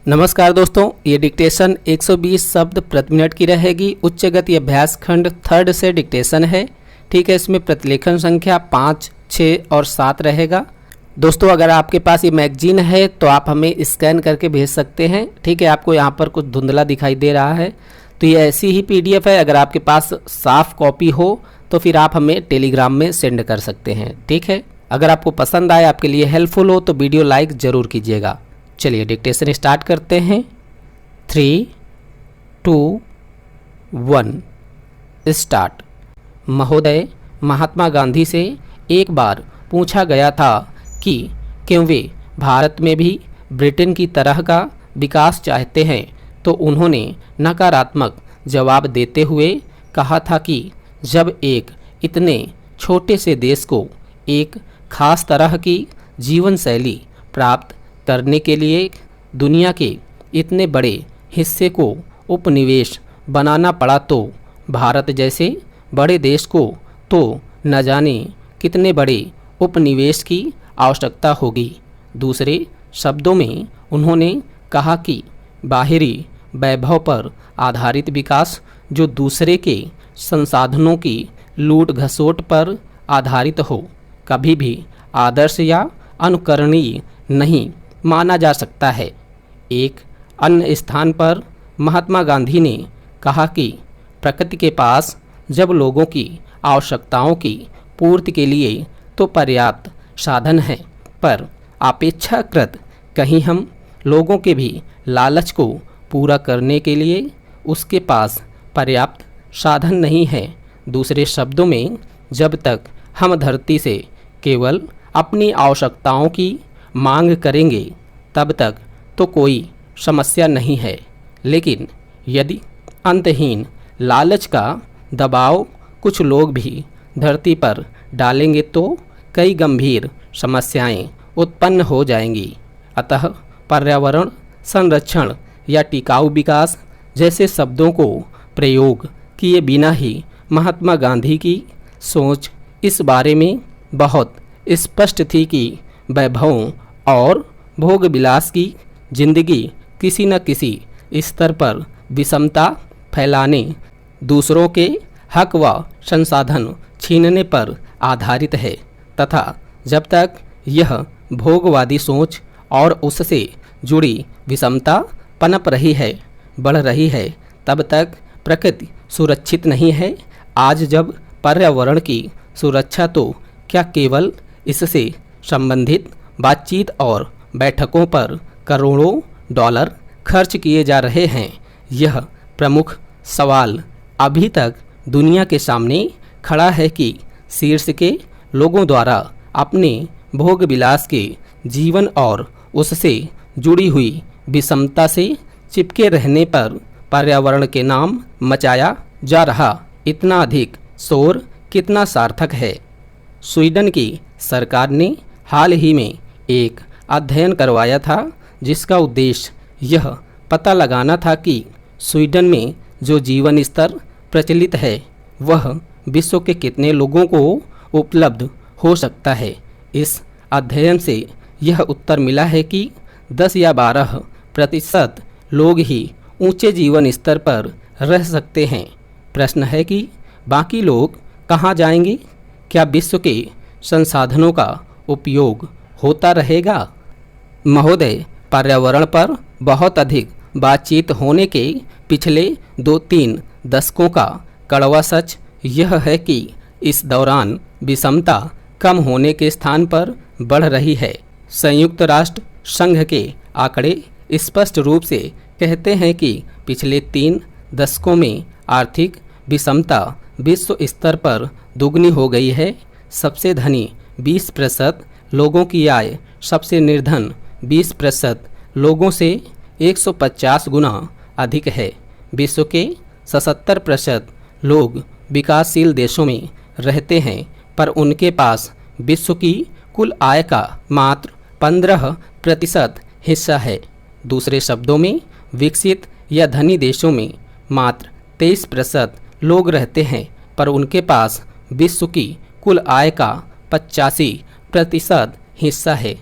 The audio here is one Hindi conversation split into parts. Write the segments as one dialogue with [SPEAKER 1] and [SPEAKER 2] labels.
[SPEAKER 1] नमस्कार दोस्तों, ये डिक्टेशन 120 शब्द प्रति मिनट की रहेगी। उच्च गति अभ्यास खंड 3rd से डिक्टेशन है। ठीक है, इसमें प्रतिलेखन संख्या 5, 6 और 7 रहेगा। दोस्तों, अगर आपके पास ये मैगजीन है तो आप हमें स्कैन करके भेज सकते हैं। ठीक है, आपको यहाँ पर कुछ धुंधला दिखाई दे रहा है तो ये ऐसी ही PDF है। अगर आपके पास साफ कॉपी हो तो फिर आप हमें टेलीग्राम में सेंड कर सकते हैं। ठीक है, अगर आपको पसंद आए, आपके लिए हेल्पफुल हो तो वीडियो लाइक ज़रूर कीजिएगा। चलिए डिक्टेशन स्टार्ट करते हैं। 3, 2, 1 स्टार्ट। महोदय, महात्मा गांधी से एक बार पूछा गया था कि क्यों वे भारत में भी ब्रिटेन की तरह का विकास चाहते हैं, तो उन्होंने नकारात्मक जवाब देते हुए कहा था कि जब एक इतने छोटे से देश को एक खास तरह की जीवन शैली प्राप्त करने के लिए दुनिया के इतने बड़े हिस्से को उपनिवेश बनाना पड़ा, तो भारत जैसे बड़े देश को तो न जाने कितने बड़े उपनिवेश की आवश्यकता होगी। दूसरे शब्दों में उन्होंने कहा कि बाहरी वैभव पर आधारित विकास जो दूसरे के संसाधनों की लूट घसोट पर आधारित हो, कभी भी आदर्श या अनुकरणीय नहीं माना जा सकता है। एक अन्य स्थान पर महात्मा गांधी ने कहा कि प्रकृति के पास जब लोगों की आवश्यकताओं की पूर्ति के लिए तो पर्याप्त साधन हैं, पर अपेक्षाकृत कहीं हम लोगों के भी लालच को पूरा करने के लिए उसके पास पर्याप्त साधन नहीं है। दूसरे शब्दों में, जब तक हम धरती से केवल अपनी आवश्यकताओं की मांग करेंगे तब तक तो कोई समस्या नहीं है, लेकिन यदि अंतहीन लालच का दबाव कुछ लोग भी धरती पर डालेंगे तो कई गंभीर समस्याएं उत्पन्न हो जाएंगी। अतः पर्यावरण संरक्षण या टिकाऊ विकास जैसे शब्दों को प्रयोग किए बिना ही महात्मा गांधी की सोच इस बारे में बहुत स्पष्ट थी कि वैभवों और भोग विलास की जिंदगी किसी न किसी स्तर पर विषमता फैलाने, दूसरों के हक व संसाधन छीनने पर आधारित है, तथा जब तक यह भोगवादी सोच और उससे जुड़ी विषमता पनप रही है, बढ़ रही है, तब तक प्रकृति सुरक्षित नहीं है। आज जब पर्यावरण की सुरक्षा तो क्या केवल इससे संबंधित बातचीत और बैठकों पर करोड़ों डॉलर खर्च किए जा रहे हैं, यह प्रमुख सवाल अभी तक दुनिया के सामने खड़ा है कि शीर्ष के लोगों द्वारा अपने भोग विलास के जीवन और उससे जुड़ी हुई विषमता से चिपके रहने पर पर्यावरण के नाम मचाया जा रहा इतना अधिक शोर कितना सार्थक है। स्वीडन की सरकार ने हाल ही में एक अध्ययन करवाया था जिसका उद्देश्य यह पता लगाना था कि स्वीडन में जो जीवन स्तर प्रचलित है वह विश्व के कितने लोगों को उपलब्ध हो सकता है। इस अध्ययन से यह उत्तर मिला है कि 10 या 12% लोग ही ऊंचे जीवन स्तर पर रह सकते हैं। प्रश्न है कि बाकी लोग कहाँ जाएंगे? क्या विश्व के संसाधनों का उपयोग होता रहेगा? महोदय, पर्यावरण पर बहुत अधिक बातचीत होने के पिछले 2-3 दशकों का कड़वा सच यह है कि इस दौरान विषमता कम होने के स्थान पर बढ़ रही है। संयुक्त राष्ट्र संघ के आंकड़े स्पष्ट रूप से कहते हैं कि पिछले 3 दशकों में आर्थिक विषमता विश्व स्तर पर दुगनी हो गई है। सबसे धनी 20% लोगों की आय सबसे निर्धन 20% लोगों से 150 गुना अधिक है। विश्व के 77% लोग विकासशील देशों में रहते हैं, पर उनके पास विश्व की कुल आय का मात्र 15% हिस्सा है। दूसरे शब्दों में, विकसित या धनी देशों में मात्र 23% लोग रहते हैं, पर उनके पास विश्व की कुल आय का 85% हिस्सा है।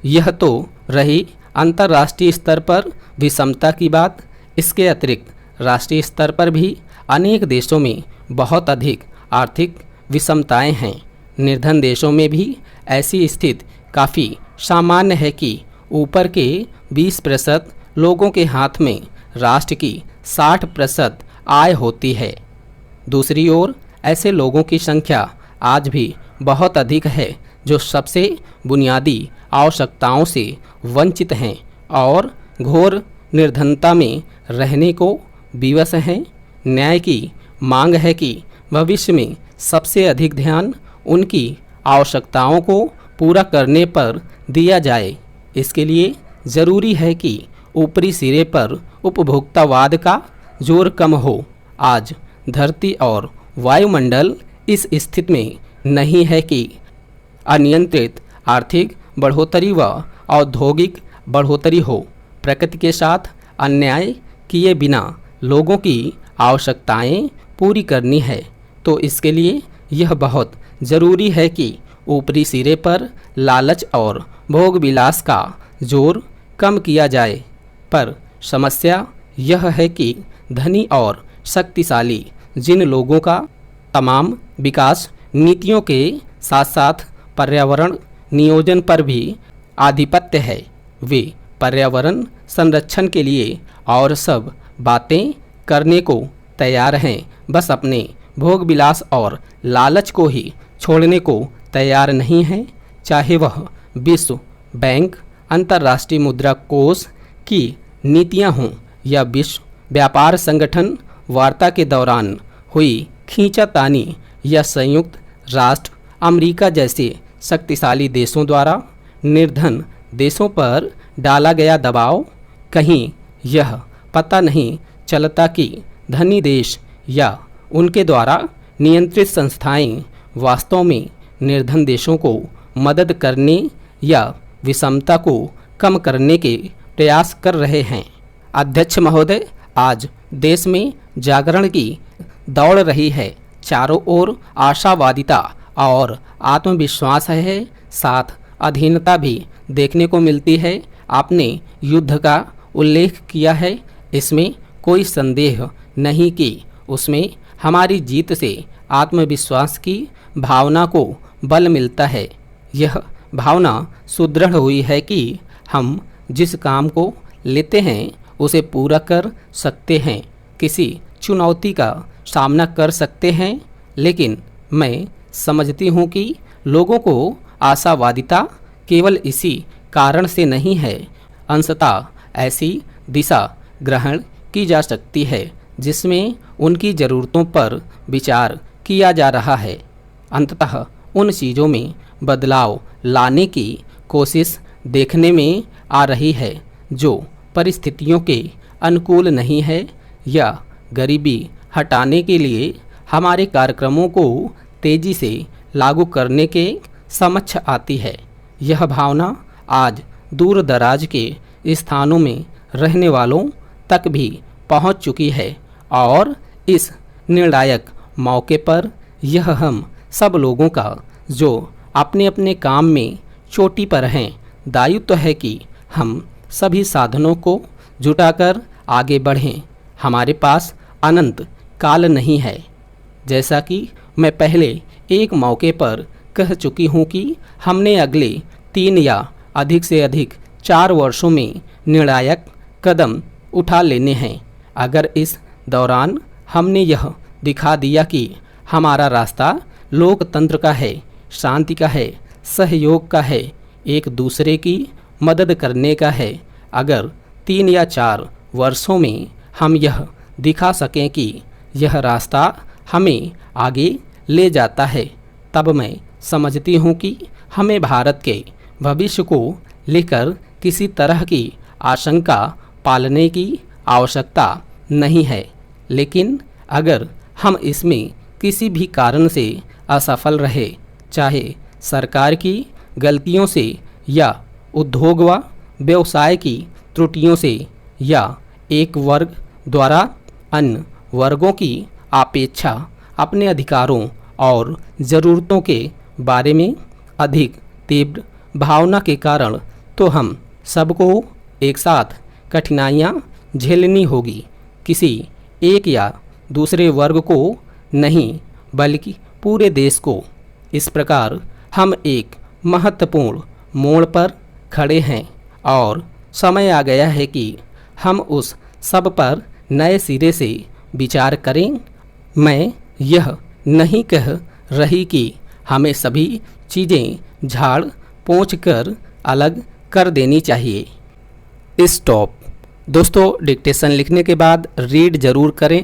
[SPEAKER 1] यह तो रही अंतर्राष्ट्रीय स्तर पर विषमता की बात, इसके अतिरिक्त राष्ट्रीय स्तर पर भी अनेक देशों में बहुत अधिक आर्थिक विषमताएं हैं। निर्धन देशों में भी ऐसी स्थिति काफ़ी सामान्य है कि ऊपर के 20% लोगों के हाथ में राष्ट्र की 60% आय होती है। दूसरी ओर ऐसे लोगों की संख्या आज भी बहुत अधिक है जो सबसे बुनियादी आवश्यकताओं से वंचित हैं और घोर निर्धनता में रहने को विवश हैं। न्याय की मांग है कि भविष्य में सबसे अधिक ध्यान उनकी आवश्यकताओं को पूरा करने पर दिया जाए। इसके लिए ज़रूरी है कि ऊपरी सिरे पर उपभोक्तावाद का जोर कम हो। आज धरती और वायुमंडल इस स्थिति में नहीं है कि अनियंत्रित आर्थिक बढ़ोतरी व औद्योगिक बढ़ोतरी हो। प्रकृति के साथ अन्याय किए बिना लोगों की आवश्यकताएं पूरी करनी है, तो इसके लिए यह बहुत ज़रूरी है कि ऊपरी सिरे पर लालच और भोग विलास का जोर कम किया जाए। पर समस्या यह है कि धनी और शक्तिशाली जिन लोगों का तमाम विकास नीतियों के साथ साथ पर्यावरण नियोजन पर भी आधिपत्य है, वे पर्यावरण संरक्षण के लिए और सब बातें करने को तैयार हैं, बस अपने भोग विलास और लालच को ही छोड़ने को तैयार नहीं हैं। चाहे वह विश्व बैंक, अंतर्राष्ट्रीय मुद्रा कोष की नीतियां हों या विश्व व्यापार संगठन वार्ता के दौरान हुई खींचातानी या संयुक्त राष्ट्र अमेरिका जैसे शक्तिशाली देशों द्वारा निर्धन देशों पर डाला गया दबाव। कहीं यह पता नहीं चलता कि धनी देश या उनके द्वारा नियंत्रित संस्थाएं वास्तव में निर्धन देशों को मदद करने या विषमता को कम करने के प्रयास कर रहे हैं। अध्यक्ष महोदय, आज देश में जागरण की दौड़ रही है। चारों ओर आशावादिता और आत्मविश्वास है, साथ अधीनता भी देखने को मिलती है। आपने युद्ध का उल्लेख किया है, इसमें कोई संदेह नहीं कि उसमें हमारी जीत से आत्मविश्वास की भावना को बल मिलता है। यह भावना सुदृढ़ हुई है कि हम जिस काम को लेते हैं उसे पूरा कर सकते हैं, किसी चुनौती का सामना कर सकते हैं। लेकिन मैं समझती हूँ कि लोगों को आशावादिता केवल इसी कारण से नहीं है। अंशतः ऐसी दिशा ग्रहण की जा सकती है जिसमें उनकी ज़रूरतों पर विचार किया जा रहा है। अंततः उन चीज़ों में बदलाव लाने की कोशिश देखने में आ रही है जो परिस्थितियों के अनुकूल नहीं है, या गरीबी हटाने के लिए हमारे कार्यक्रमों को तेज़ी से लागू करने के समक्ष आती है। यह भावना आज दूर दराज के स्थानों में रहने वालों तक भी पहुंच चुकी है और इस निर्णायक मौके पर यह हम सब लोगों का जो अपने अपने काम में चोटी पर हैं दायित्व है कि हम सभी साधनों को जुटाकर आगे बढ़ें। हमारे पास अनंत काल नहीं है। जैसा कि मैं पहले एक मौके पर कह चुकी हूँ कि हमने अगले 3 या अधिक से अधिक 4 वर्षों में निर्णायक कदम उठा लेने हैं। अगर इस दौरान हमने यह दिखा दिया कि हमारा रास्ता लोकतंत्र का है, शांति का है, सहयोग का है, एक दूसरे की मदद करने का है, अगर 3 या 4 वर्षों में हम यह दिखा सकें कि यह रास्ता हमें आगे ले जाता है, तब मैं समझती हूँ कि हमें भारत के भविष्य को लेकर किसी तरह की आशंका पालने की आवश्यकता नहीं है। लेकिन अगर हम इसमें किसी भी कारण से असफल रहे, चाहे सरकार की गलतियों से या उद्योग व व्यवसाय की त्रुटियों से या एक वर्ग द्वारा अन्य वर्गों की अपेक्षा अपने अधिकारों और ज़रूरतों के बारे में अधिक तीव्र भावना के कारण, तो हम सबको एक साथ कठिनाइयाँ झेलनी होगी। किसी एक या दूसरे वर्ग को नहीं बल्कि पूरे देश को। इस प्रकार हम एक महत्वपूर्ण मोड़ पर खड़े हैं और समय आ गया है कि हम उस सब पर नए सिरे से विचार करें। मैं यह नहीं कह रही कि हमें सभी चीज़ें झाड़ पोंछ कर अलग कर देनी चाहिए। स्टॉप। दोस्तों, डिक्टेशन लिखने के बाद रीड ज़रूर करें